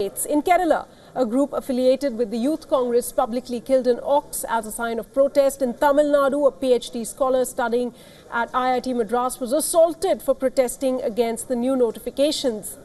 states. In Kerala, a group affiliated with the Youth Congress publicly killed an ox as a sign of protest. In Tamil Nadu, a PhD scholar studying at IIT Madras was assaulted for protesting against the new notifications.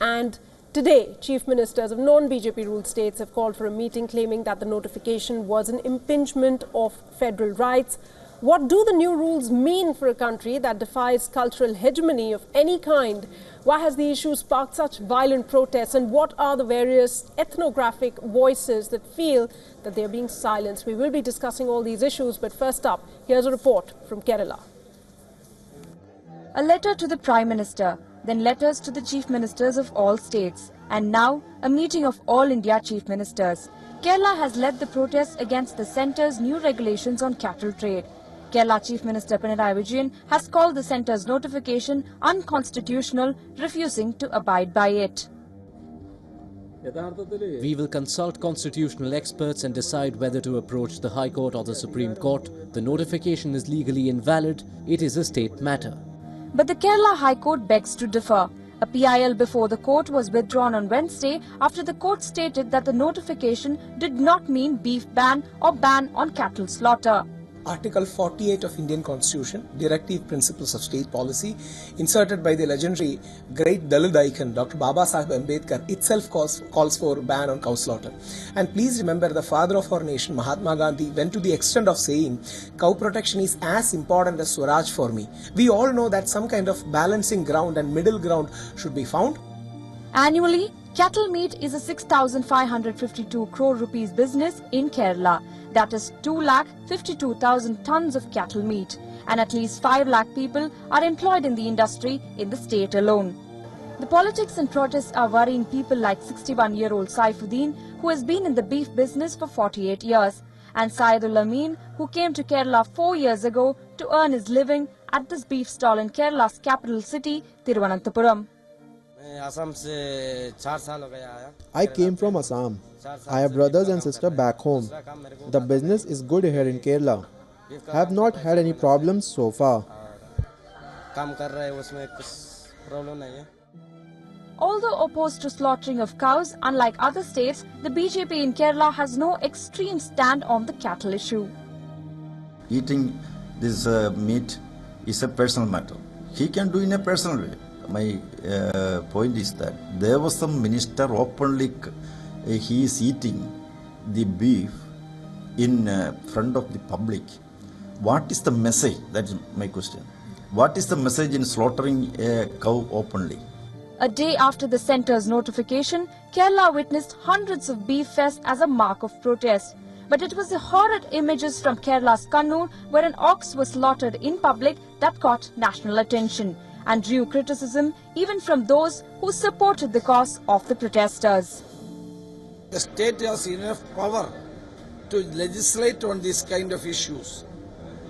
And today, chief ministers of non-BJP ruled states have called for a meeting claiming that the notification was an impingement of federal rights. What do the new rules mean for a country that defies cultural hegemony of any kind? Why has the issue sparked such violent protests? And what are the various ethnographic voices that feel that they are being silenced? We will be discussing all these issues, but first up, here's a report from Kerala. A letter to the Prime Minister, then letters to the Chief Ministers of all states, and now a meeting of all India Chief Ministers. Kerala has led the protests against the centre's new regulations on cattle trade. Kerala Chief Minister WION has called the centre's notification unconstitutional, refusing to abide by it. We will consult constitutional experts and decide whether to approach the High Court or the Supreme Court. The notification is legally invalid. It is a state matter. But the Kerala High Court begs to differ. A PIL before the court was withdrawn on Wednesday after the court stated that the notification did not mean beef ban or ban on cattle slaughter. Article 48 of Indian Constitution, Directive Principles of State Policy, inserted by the legendary great Dalit icon Dr. Baba Sahib Ambedkar, itself calls for a ban on cow slaughter. And please remember, the father of our nation, Mahatma Gandhi, went to the extent of saying, cow protection is as important as Swaraj for me. We all know that some kind of balancing ground and middle ground should be found. Annually, cattle meat is a 6,552 crore rupees business in Kerala. That is 2,52,000 tons of cattle meat, and at least 5 lakh people are employed in the industry in the state alone. The politics and protests are worrying people like 61-year-old Saifuddin, who has been in the beef business for 48 years, and Saidul Amin, who came to Kerala 4 years ago to earn his living at this beef stall in Kerala's capital city, Thiruvananthapuram. I came from Assam. I have brothers and sisters back home. The business is good here in Kerala. I have not had any problems so far. Although opposed to slaughtering of cows, unlike other states, the BJP in Kerala has no extreme stand on the cattle issue. Eating this meat is a personal matter. He can do in a personal way. My point is that there was some minister openly he is eating the beef in front of the public. What is the message? That is my question. What is the message in slaughtering a cow openly? A day after the centre's notification, Kerala witnessed hundreds of beef fests as a mark of protest. But it was the horrid images from Kerala's Kannur, where an ox was slaughtered in public, that caught national attention and drew criticism even from those who supported the cause of the protesters. The state has enough power to legislate on these kind of issues.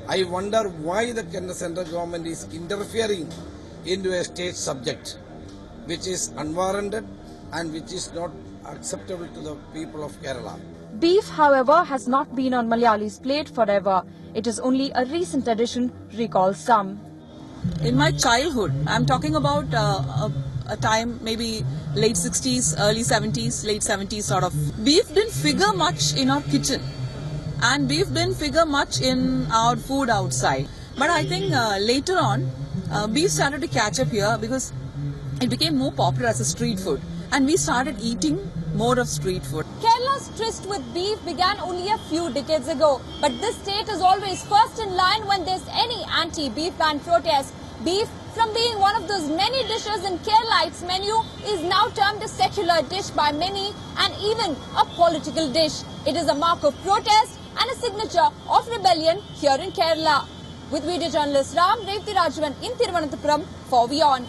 I wonder why the central government is interfering into a state subject which is unwarranted and which is not acceptable to the people of Kerala. Beef, however, has not been on Malayalis' plate forever. It is only a recent addition, recall some. In my childhood, I'm talking about a time maybe late 60s, early 70s, late 70s sort of. Beef didn't figure much in our kitchen and beef didn't figure much in our food outside. But I think later on, beef started to catch up here because it became more popular as a street food and we started eating more of street food. Kerala's tryst with beef began only a few decades ago, but this state is always first in line when there's any anti-beef ban protest. Beef, from being one of those many dishes in Kerala's menu, is now termed a secular dish by many and even a political dish. It is a mark of protest and a signature of rebellion here in Kerala. With video journalist Revathi Rajavan in Thiruvananthapuram for WION.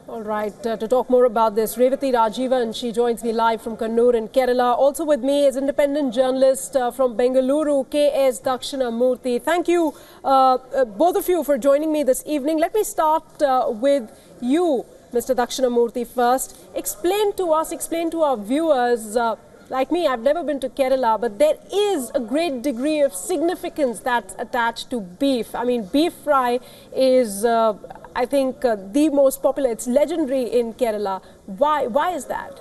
All right, to talk more about this, Revathi Rajavan, she joins me live from Kannur in Kerala. Also with me is independent journalist from Bengaluru, K.S. Dakshinamurthy. Thank you, both of you, for joining me this evening. Let me start with you, Mr. Dakshinamurthy, first. Explain to our viewers, like me, I've never been to Kerala, but there is a great degree of significance that's attached to beef. I mean, beef fry is, I think, the most popular. It's legendary in Kerala. Why is that?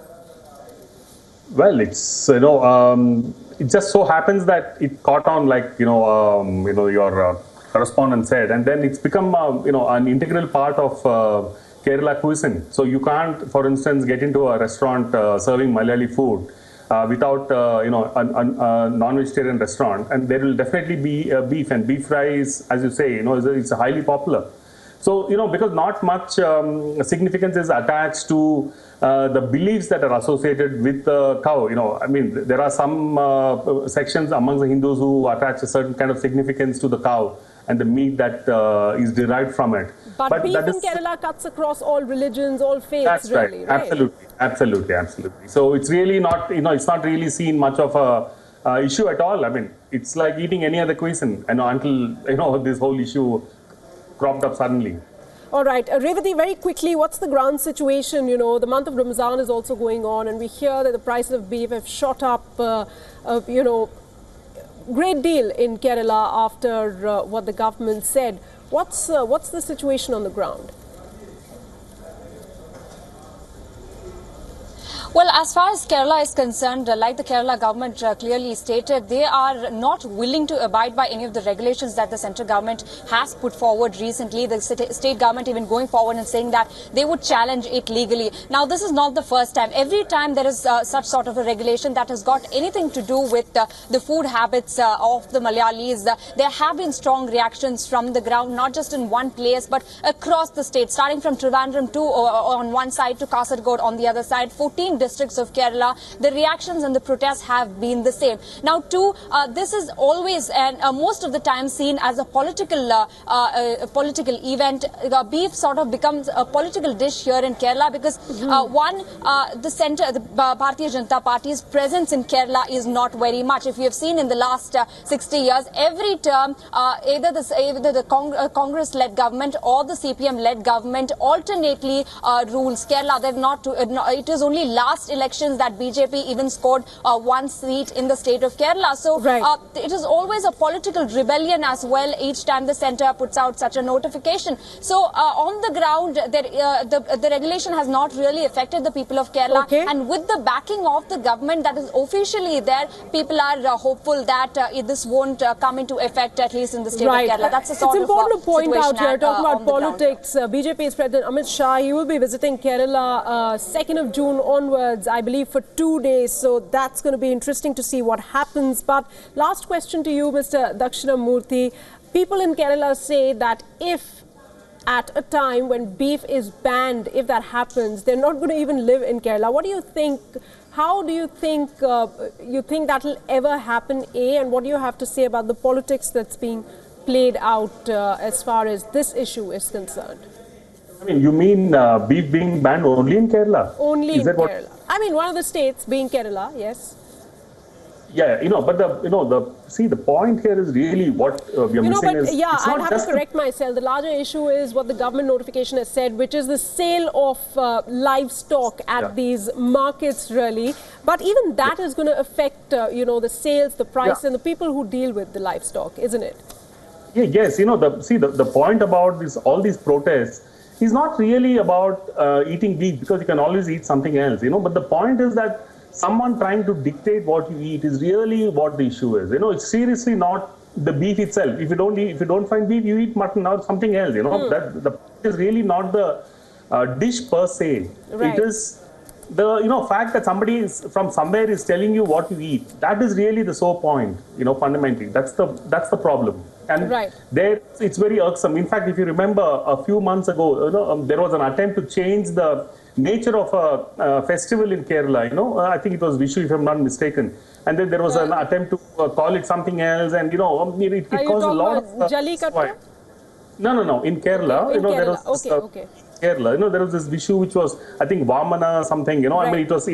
Well, it's it just so happens that it caught on, like your correspondent said, and then it's become an integral part of Kerala cuisine. So you can't, for instance, get into a restaurant serving Malayali food without a non-vegetarian restaurant, and there will definitely be beef, and beef fry is, as you say, it's highly popular. So, because not much significance is attached to the beliefs that are associated with the cow. I mean, there are some sections amongst the Hindus who attach a certain kind of significance to the cow and the meat that is derived from it. But beef in Kerala cuts across all religions, all faiths, that's right. really, right? Absolutely. So it's really not, it's not really seen much of a issue at all. I mean, it's like eating any other cuisine, until, this whole issue cropped up suddenly. All right. Revati, very quickly, what's the ground situation? The month of Ramadan is also going on, and we hear that the prices of beef have shot up, great deal in Kerala after what the government said. What's the situation on the ground? Well, as far as Kerala is concerned, like the Kerala government clearly stated, they are not willing to abide by any of the regulations that the central government has put forward recently. The state government even going forward and saying that they would challenge it legally. Now, this is not the first time. Every time there is such sort of a regulation that has got anything to do with the food habits of the Malayalis, there have been strong reactions from the ground, not just in one place, but across the state, starting from Trivandrum on one side to Kasaragod on the other side, 14 districts of Kerala. The reactions and the protests have been the same. Now, this is always and most of the time seen as a political event. Beef sort of becomes a political dish here in Kerala because the centre, the Bharatiya Janata Party's presence in Kerala is not very much. If you have seen in the last 60 years, every term, either the Congress-led government or the CPM-led government alternately rules Kerala. They've not. It is only last elections that BJP even scored one seat in the state of Kerala. So it is always a political rebellion as well each time the centre puts out such a notification. So on the ground, the regulation has not really affected the people of Kerala. And with the backing of the government that is officially there, people are hopeful that this won't come into effect, at least in the state of Kerala. That's a sort of It's important to point out here, talking about politics. BJP's President Amit Shah, he will be visiting Kerala 2nd of June onwards, I believe, for 2 days. So that's going to be interesting to see what happens. But last question to you, Mr. Dakshinamurthy. People in Kerala say that if at a time when beef is banned, if that happens, they're not going to even live in Kerala. What do you think? How do you think that will ever happen, A? And what do you have to say about the politics that's being played out as far as this issue is concerned? I mean, you mean beef being banned only in Kerala? Only in Kerala. I mean, one of the states being Kerala, yes. Yeah, but the point here is really what we are missing is. Yeah, I'll have to correct myself. The larger issue is what the government notification has said, which is the sale of livestock at these markets, really. But even that is going to affect, the sales, the price, and the people who deal with the livestock, isn't it? Yeah, yes. The point about all these protests is not really about eating beef, because you can always eat something else, But the point is that someone trying to dictate what you eat is really what the issue is. It's seriously not the beef itself. If you don't find beef, you eat mutton or something else. That the point is really not the dish per se. Right. It is the fact that somebody from somewhere is telling you what you eat. That is really the sole point. Fundamentally, that's the problem. And it's very irksome. In fact, if you remember a few months ago, there was an attempt to change the nature of a festival in Kerala. I think it was Vishu, if I'm not mistaken. And then there was an attempt to call it something else, and it caused a lot of Jallikattu? No. In Kerala, there was Kerala, there was this Vishu which was, I think, Vamana something. I mean, there was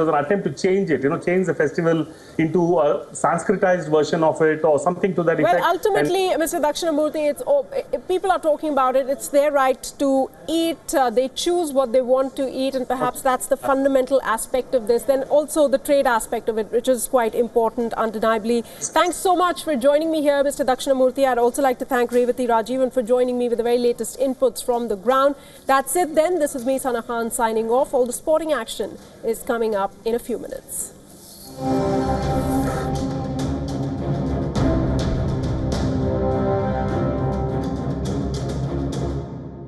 an attempt to change it. Change the festival into a Sanskritized version of it or something to that effect. Well, ultimately, Mr. Dakshinamurthy, people are talking about it. It's their right to eat. They choose what they want to eat, and perhaps that's the fundamental aspect of this. Then also the trade aspect of it, which is quite important, undeniably. Thanks so much for joining me here, Mr. Dakshinamurthy. I'd also like to thank Revati Rajivan for joining me with the very latest inputs from the ground. That's it then. This is me, Sana Khan, signing off. All the sporting action is coming up in a few minutes.